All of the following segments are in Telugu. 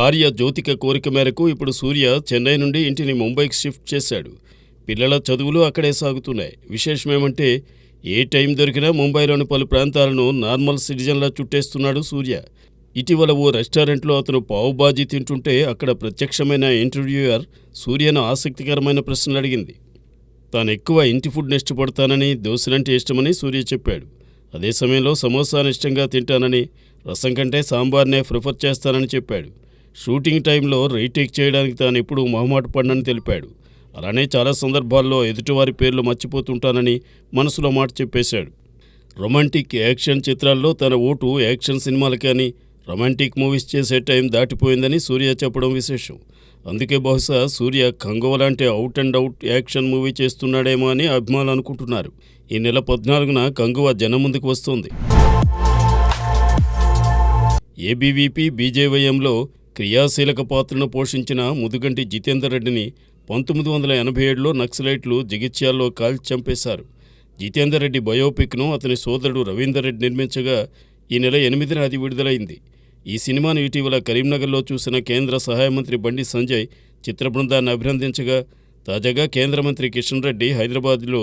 భార్య జ్యోతిక కోరిక మేరకు ఇప్పుడు సూర్య చెన్నై నుండి ఇంటిని ముంబైకి షిఫ్ట్ చేశాడు. పిల్లల చదువులు అక్కడే సాగుతున్నాయి. విశేషమేమంటే ఏ టైం దొరికినా ముంబైలోని పలు ప్రాంతాలను నార్మల్ సిటిజన్లా చుట్టేస్తున్నాడు సూర్య. ఇటీవల ఓ రెస్టారెంట్లో అతను పావుబాజీ తింటుంటే అక్కడ ప్రత్యక్షమైన ఇంటర్వ్యూయర్ సూర్యను ఆసక్తికరమైన ప్రశ్నలు అడిగింది. తాను ఎక్కువ ఇంటి ఫుడ్ని ఇష్టపడతానని, దోశలంటే ఇష్టమని సూర్య చెప్పాడు. అదే సమయంలో సమోసాను ఇష్టంగా తింటానని, రసం కంటే సాంబార్నే ప్రిఫర్ చేస్తానని చెప్పాడు. షూటింగ్ టైంలో రీటేక్ చేయడానికి తాను ఎప్పుడూ మొహమాట పడనని తెలిపాడు. అలానే చాలా సందర్భాల్లో ఎదుటివారి పేర్లు మర్చిపోతుంటానని మనసులో మాట చెప్పేశాడు. రొమాంటిక్ యాక్షన్ చిత్రాల్లో తన ఓటు యాక్షన్ సినిమాలకి అని, రొమాంటిక్ మూవీస్ చేసే టైం దాటిపోయిందని సూర్య చెప్పడం విశేషం. అందుకే బహుశా సూర్య కంగువ లాంటి out and out action movie చేస్తున్నాడేమో అని అభిమానులు అనుకుంటున్నారు. ఈ నెల 14న కంగువ జనం ముందుకు వస్తోంది. ఏబీవీపీ బీజేవైఎంలో క్రియాశీలక పాత్రను పోషించిన ముదుగంటి జితేందర్ రెడ్డిని 1987లో నక్సలైట్లు జగిత్యాల్లో కాల్చి చంపేశారు. జితేందర్ రెడ్డి బయోపిక్ను అతని సోదరుడు రవీందర్ రెడ్డి నిర్మించగా ఈ నెల 8న అది విడుదలైంది. ఈ సినిమాను ఇటీవల కరీంనగర్లో చూసిన కేంద్ర సహాయ మంత్రి బండి సంజయ్ చిత్ర బృందాన్ని అభినందించగా, తాజాగా కేంద్ర మంత్రి కిషన్ రెడ్డి హైదరాబాద్లో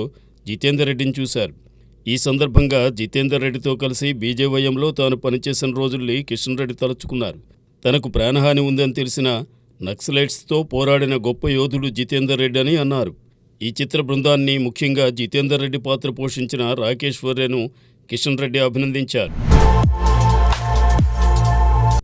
జితేందర్ రెడ్డిని చూశారు. ఈ సందర్భంగా జితేందర్ రెడ్డితో కలిసి బీజేవైఎంలో తాను పనిచేసిన రోజుల్ని కిషన్ రెడ్డి తలుచుకున్నారు. తనకు ప్రాణహాని ఉందని తెలిసిన నక్సలైట్స్తో పోరాడిన గొప్ప యోధుడు జితేందర్ రెడ్డి అని అన్నారు. ఈ చిత్ర బృందాన్ని, ముఖ్యంగా జితేందర్ రెడ్డి పాత్ర పోషించిన రాకేశ్వర్యను కిషన్ రెడ్డి అభినందించారు.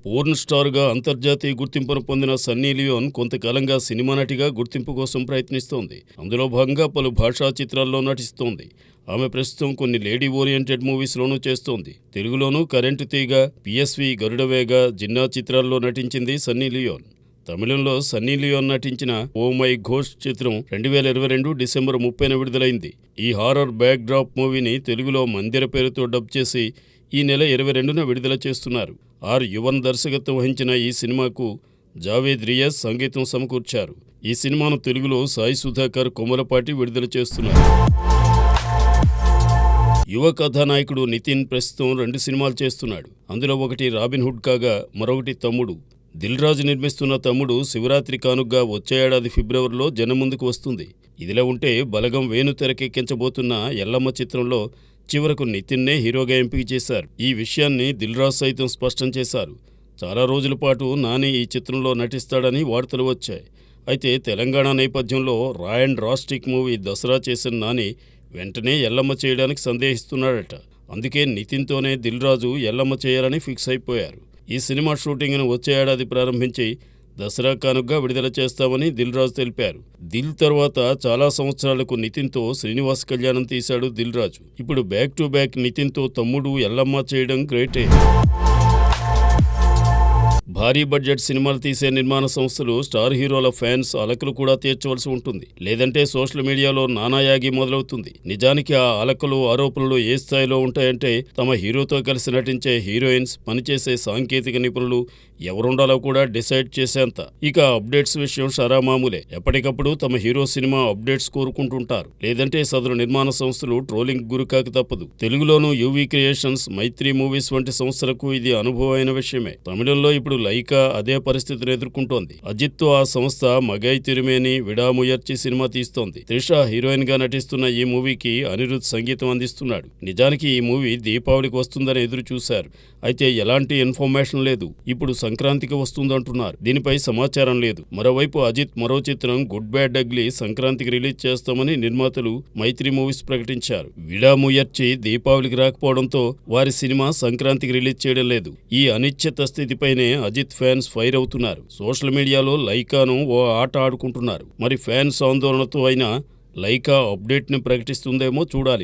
పోర్న్ స్టార్గా అంతర్జాతీయ గుర్తింపును పొందిన సన్నీ లియోన్ కొంతకాలంగా సినిమా నటిగా గుర్తింపు కోసం ప్రయత్నిస్తోంది. అందులో భాగంగా పలు భాషా చిత్రాల్లో నటిస్తోంది. ఆమె ప్రస్తుతం కొన్ని లేడీ ఓరియంటెడ్ మూవీస్లోనూ చేస్తోంది. తెలుగులోనూ కరెంటు తీగ, పిఎస్వి, గరుడవేగ, జిన్నా చిత్రాల్లో నటించింది సన్నీ లియోన్. తమిళంలో సన్నీ లియోన్ నటించిన ఓ మై ఘోస్ట్ చిత్రం 2022 డిసెంబర్ 30న విడుదలైంది. ఈ హారర్ బ్యాక్ డ్రాప్ మూవీని తెలుగులో మందిర పేరుతో డబ్ చేసి ఈ నెల 22న విడుదల చేస్తున్నారు. యువన్ దర్శకత్వం వహించిన ఈ సినిమాకు జావేద్ రియాజ్ సంగీతం సమకూర్చారు. ఈ సినిమాను తెలుగులో సాయి సుధాకర్ కొమలపాటి విడుదల చేస్తున్నారు. యువ కథానాయకుడు నితిన్ ప్రస్తుతం 2 సినిమాలు చేస్తున్నాడు. అందులో ఒకటి రాబిన్ హుడ్ కాగా మరొకటి తమ్ముడు. దిల్ రాజు నిర్మిస్తున్న తమ్ముడు శివరాత్రి కానుగ్గా వచ్చే ఏడాది ఫిబ్రవరిలో జనం ముందుకు వస్తుంది. ఇదిలా ఉంటే బలగం వేణు తెరకెక్కించబోతున్న ఎల్లమ్మ చిత్రంలో చివరకు నితిన్నే హీరోగా ఎంపిక చేశారు. ఈ విషయాన్ని దిల్ రాజు సైతం స్పష్టం చేశారు. చాలా రోజుల పాటు నాని ఈ చిత్రంలో నటిస్తాడని వార్తలు వచ్చాయి. అయితే తెలంగాణ నేపథ్యంలో రా అండ్ రాస్టిక్ మూవీ దసరా చేసిన నాని వెంటనే ఎల్లమ్మ చేయడానికి సందేహిస్తున్నాడట. అందుకే నితిన్తోనే దిల్ రాజు ఎల్లమ్మ చేయాలని ఫిక్స్ అయిపోయారు. ఈ సినిమా షూటింగ్ను వచ్చే ఏడాది ప్రారంభించి దసరా కానుగ్గా విడుదల చేస్తామని దిల్ రాజు తెలిపారు. దిల్ తర్వాత చాలా సంవత్సరాలకు నితిన్తో శ్రీనివాస్ కళ్యాణం తీశాడు దిల్ రాజు. ఇప్పుడు బ్యాక్ టు బ్యాక్ నితిన్తో తమ్ముడు ఎల్లమ్మ చేయడం గ్రేటే. భారీ బడ్జెట్ సినిమాలు తీసే నిర్మాణ సంస్థలు స్టార్ హీరోల ఫ్యాన్స్ అలకలు కూడా తీర్చవలసి ఉంటుంది. లేదంటే సోషల్ మీడియాలో నానాయాగి మొదలవుతుంది. నిజానికి ఆ అలకలు, ఆరోపణలు ఏ స్థాయిలో ఉంటాయంటే తమ హీరోతో కలిసి నటించే హీరోయిన్స్, పనిచేసే సాంకేతిక నిపుణులు ఎవరుండాలో కూడా డిసైడ్ చేసేంత. ఇక అప్డేట్స్ విషయం షరామామూలే. ఎప్పటికప్పుడు తమ హీరో సినిమా అప్డేట్స్ కోరుకుంటుంటారు. లేదంటే సదరు నిర్మాణ సంస్థలు ట్రోలింగ్ గురికాక తప్పదు. తెలుగులోనూ యూవీ క్రియేషన్స్, మైత్రి మూవీస్ వంటి సంస్థలకు ఇది అనుభవమైన విషయమే. తమిళంలో ఇప్పుడు లైకా అదే పరిస్థితిని ఎదుర్కొంటోంది. అజిత్తో ఆ సంస్థ మగై తిరుమేని, విడాముయర్చి సినిమా తీస్తోంది. త్రిష హీరోయిన్ గా నటిస్తున్న ఈ మూవీకి అనిరుద్ సంగీతం అందిస్తున్నాడు. నిజానికి ఈ మూవీ దీపావళికి వస్తుందని ఎదురు చూశారు. అయితే ఎలాంటి ఇన్ఫర్మేషన్ లేదు. ఇప్పుడు సంక్రాంతికి వస్తుందంటున్నారు. దీనిపై సమాచారం లేదు. మరోవైపు అజిత్ మరో చిత్రం గుడ్ బ్యాడ్ అగ్లీ సంక్రాంతికి రిలీజ్ చేస్తామని నిర్మాతలు మైత్రి మూవీస్ ప్రకటించారు. విడాముయర్చి దీపావళికి రాకపోవడంతో వారి సినిమా సంక్రాంతికి రిలీజ్ చేయడం లేదు. ఈ అనిశ్చిత స్థితిపైనే అజిత్ ఫ్యాన్స్ ఫైర్ అవుతున్నారు. సోషల్ మీడియాలో లైకాను ఓ ఆట ఆడుకుంటున్నారు. మరి ఫ్యాన్స్ ఆందోళనతో అయినా లైకా అప్డేట్ని ప్రకటిస్తుందేమో చూడాలి.